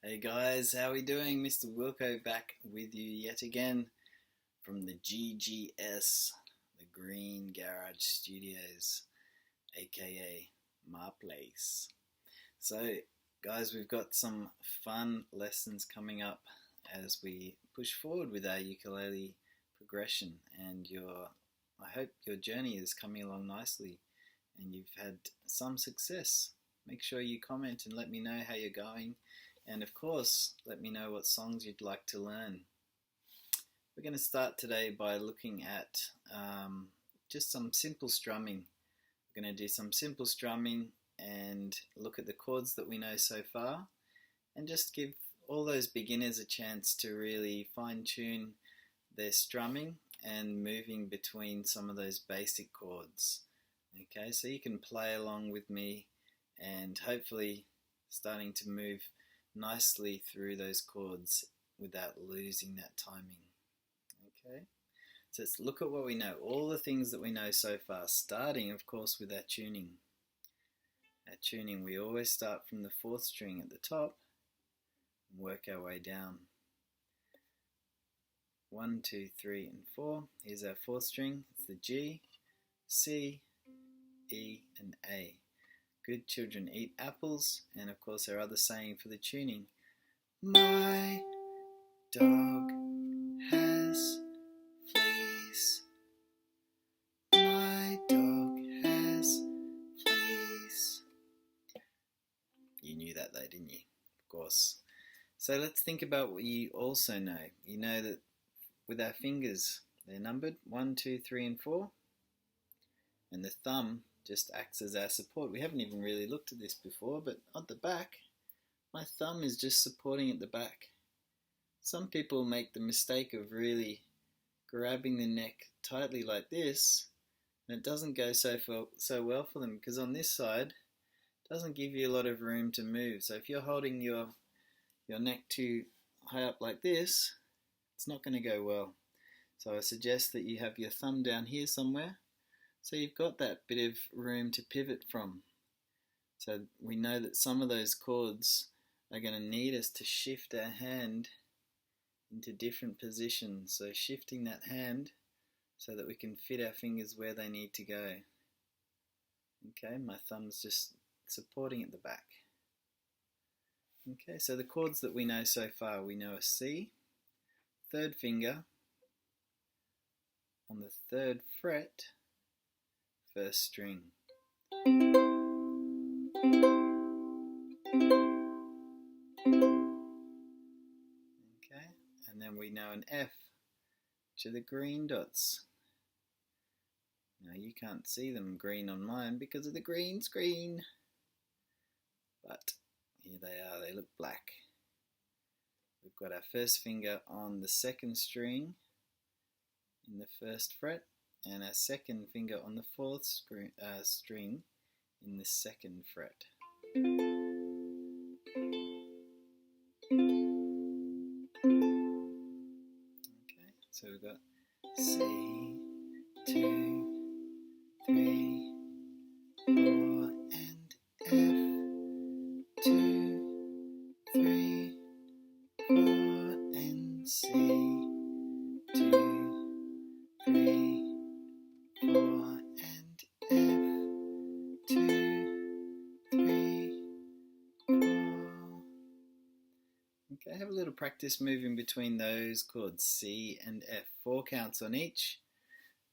Hey guys, how are we doing? Mr Wilko back with you yet again from the GGS, the Green Garage Studios, aka my place. So guys, we've got some fun lessons coming up as we push forward with our ukulele progression, and I hope your journey is coming along nicely and you've had some success. Make sure you comment and let me know how you're going. And of course, let me know what songs you'd like to learn. We're going to start today by looking at just some simple strumming. We're going to do some simple strumming and look at the chords that we know so far, and just give all those beginners a chance to really fine-tune their strumming and moving between some of those basic chords. Okay, so you can play along with me and hopefully starting to move nicely through those chords without losing that timing. Okay, so let's look at what we know, all the things that we know so far, starting of course with our tuning. Our tuning, we always start from the fourth string at the top and work our way down. 1, 2, 3 and 4. Here's our fourth string. It's the G, C, E and A. Good children eat apples, and of course our other saying for the tuning, my dog has fleas. My dog has fleas. You knew that though, didn't you? Of course. So let's think about what you also know. You know that with our fingers, they're numbered 1, 2, 3 and 4, and the thumb just acts as our support. We haven't even really looked at this before, but at the back, my thumb is just supporting at the back. Some people make the mistake of really grabbing the neck tightly like this, and it doesn't go so well for them, because on this side, it doesn't give you a lot of room to move. So if you're holding your neck too high up like this, it's not going to go well. So I suggest that you have your thumb down here somewhere, so you've got that bit of room to pivot from. So we know that some of those chords are going to need us to shift our hand into different positions. So shifting that hand so that we can fit our fingers where they need to go. Okay, my thumb's just supporting at the back. Okay, so the chords that we know so far, we know a C, third finger on the third fret, first string. Okay, and then we know an F, which are the green dots. Now you can't see them green on mine because of the green screen, but here they are, they look black. We've got our first finger on the second string in the first fret, and our second finger on the fourth string in the second fret. Okay, so we've got C, 2, 3, 4, and F, 2, 3, 4, and C, 2, 3, 4 and F, 2, 3, 4. Okay, have a little practice moving between those chords, C and F. 4 counts on each,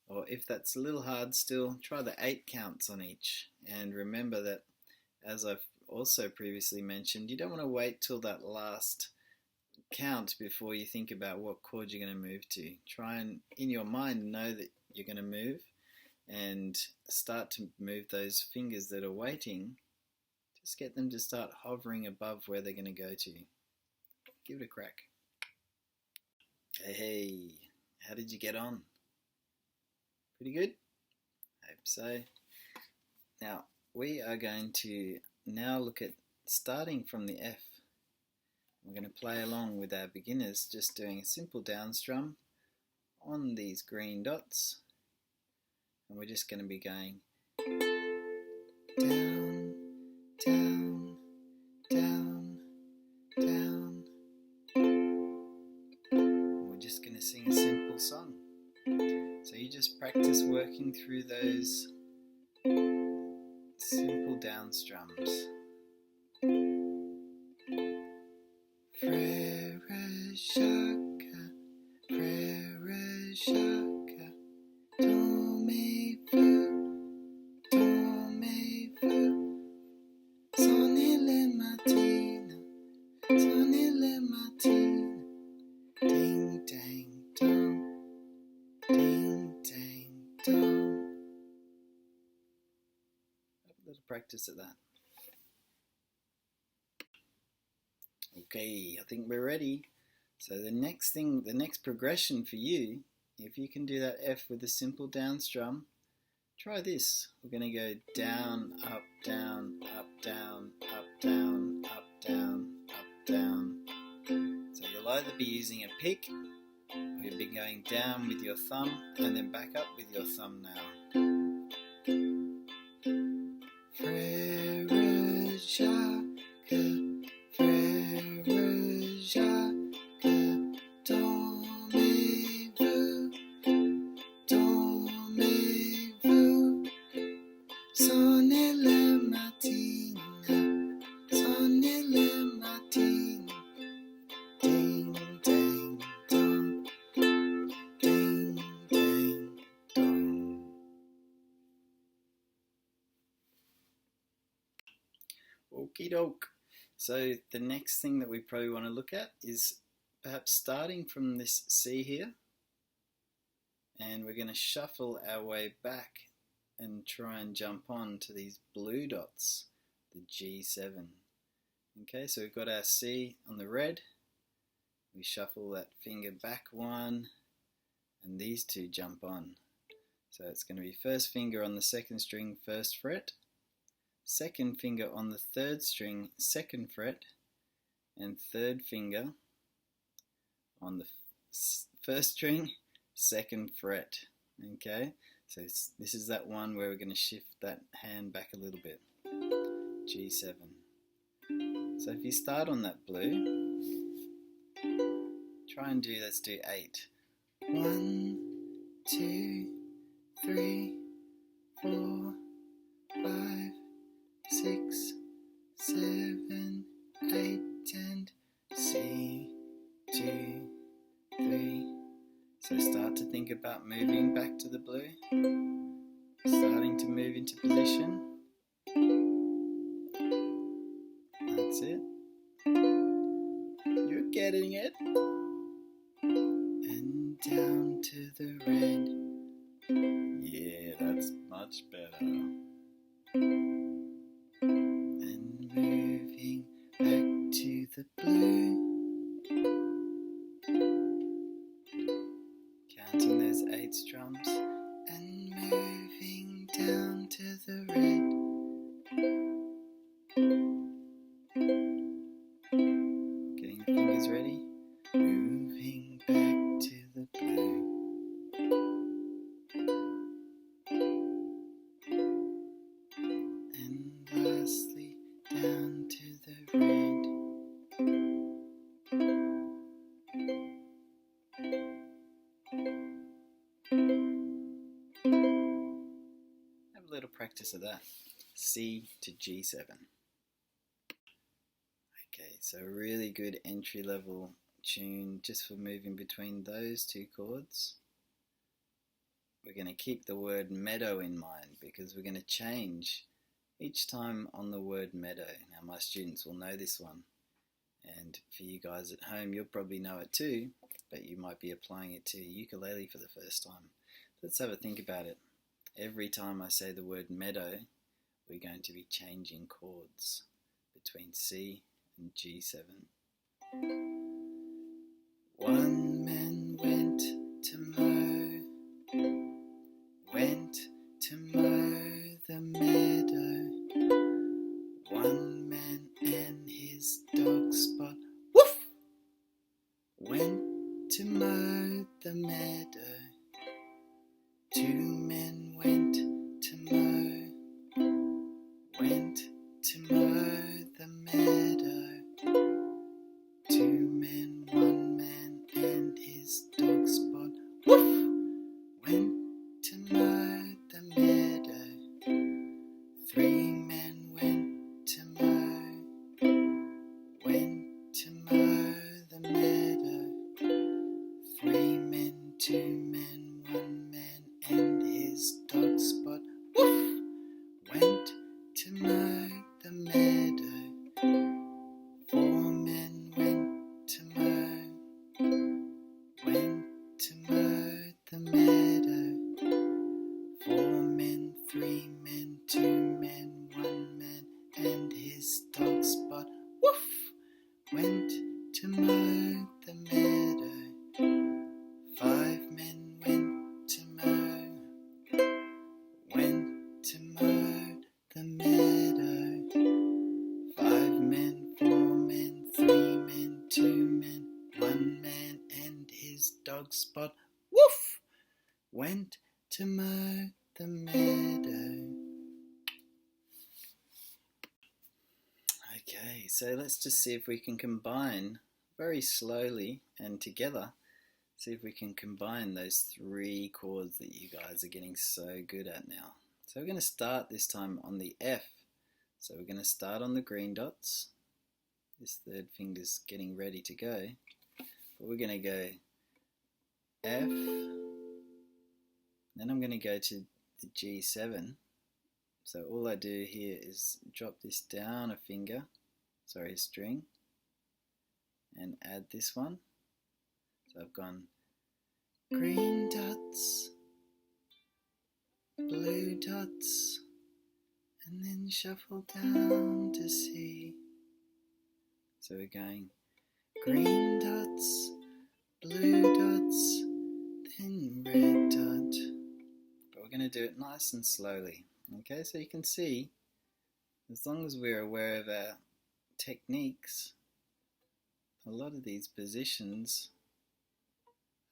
or if that's a little hard still, try the 8 counts on each. And remember that, as I've also previously mentioned, you don't want to wait till that last count before you think about what chord you're going to move to. Try and, in your mind, know that you're going to move, and start to move those fingers that are waiting. Just get them to start hovering above where they're going to go to. Give it a crack. Hey, how did you get on? Pretty good? Hope so. Now, we are going to now look at starting from the F. We're going to play along with our beginners, just doing a simple down strum on these green dots. And we're just going to be going down, down, down, down, just going to sing a simple song. So you just practice working through those simple down strums. Frere shaka, frere shaka, do me fu, sonile mattina, ding dang dong, ding dang dong. Have a little practice of that. Okay, I think we're ready. So the next progression for you, if you can do that F with a simple down strum, try this. We're going to go down, up, down, up, down, up, down, up, down, up, down. So you'll either be using a pick, or you'll be going down with your thumb and then back up with your thumb now. Frere shaka, frere shaka, do me vu, sonile mattina, ding dang dong, ding dang dong. Okie doke. So the next thing that we probably want to look at is perhaps starting from this C here, and we're going to shuffle our way back and try and jump on to these blue dots, the G7. Okay, so we've got our C on the red, we shuffle that finger back one, and these two jump on. So it's going to be first finger on the second string, first fret, second finger on the third string, second fret, and third finger on the first string, second fret. Okay, so this is that one where we're going to shift that hand back a little bit. G7. So if you start on that blue, try and let's do 8. 1, 2, 3, 4, 5, 6, 7, 8, and C, 2, 3. So start to think about moving back to the blue, starting to move into position. That's it. You're getting it. And down to the red. Yeah, that's much better. And moving back to the blue. Counting those 8 strums and moving down to the red. Getting the fingers ready. Moving back to the blue. And lastly down to the red. Have a little practice of that. C to G7. Okay, so a really good entry level tune just for moving between those two chords. We're going to keep the word meadow in mind because we're going to change each time on the word meadow. Now my students will know this one, and for you guys at home you'll probably know it too, but you might be applying it to ukulele for the first time. Let's have a think about it. Every time I say the word meadow, we're going to be changing chords between C and G7. One man went to mow the meadow. One man and his dog Spot, woof, went to mow the meadow. Two men went to mow the meadow. Two men, one man, and went to mow the meadow. 5 men went to mow the meadow. 5 men, 4 men, 3 men, 2 men, 1 man and his dog Spot, woof, went to mow the meadow. Okay, so let's just see if we can combine very slowly and together. See if we can combine those 3 chords that you guys are getting so good at now. So we're going to start this time on the F. So we're going to start on the green dots. This third finger's getting ready to go. But we're going to go F. Then I'm going to go to the G7. So all I do here is drop this down a string, and add this one. So I've gone green dots, blue dots, and then shuffle down to C. So we're going green dots, blue dots, then red dot. But we're going to do it nice and slowly. Okay, so you can see, as long as we're aware of our techniques, a lot of these positions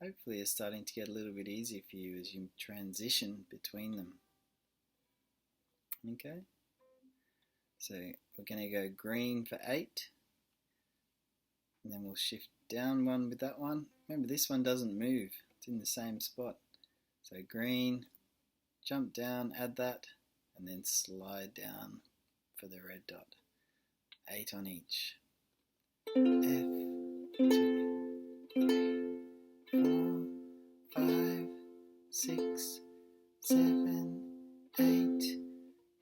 hopefully are starting to get a little bit easier for you as you transition between them. Okay, so we're going to go green for 8, and then we'll shift down 1 with that one. Remember, this one doesn't move, it's in the same spot. So green, jump down, add that, and then slide down for the red dot. 8 on each. F, 2, 3, 4, 5, 6, 7, 8,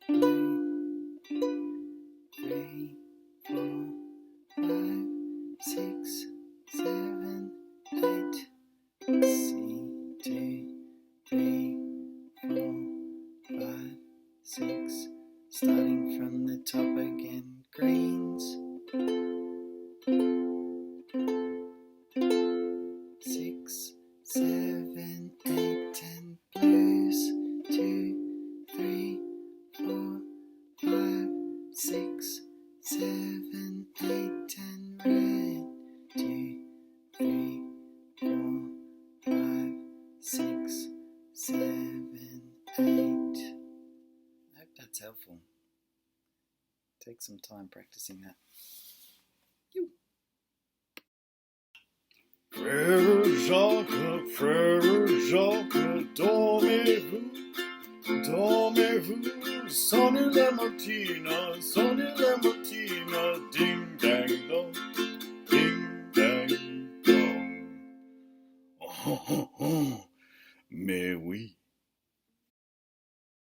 blue, 3, 4, 5, 6, 7, 8, C, 2, 3, 4, 5, 6, starting from the top again, greens, 6, 7, 8, and blues, 2, 3, 4, 5, 6, 7, 8, and red, 2, 3, 4, 5, 6, 7, 8. I hope that's helpful. Take some time practicing that. Frère Jacques, dormez-vous, sonnez la mattina, ding dang dong, ding dang dong. Oh, oh, oh, mais oui.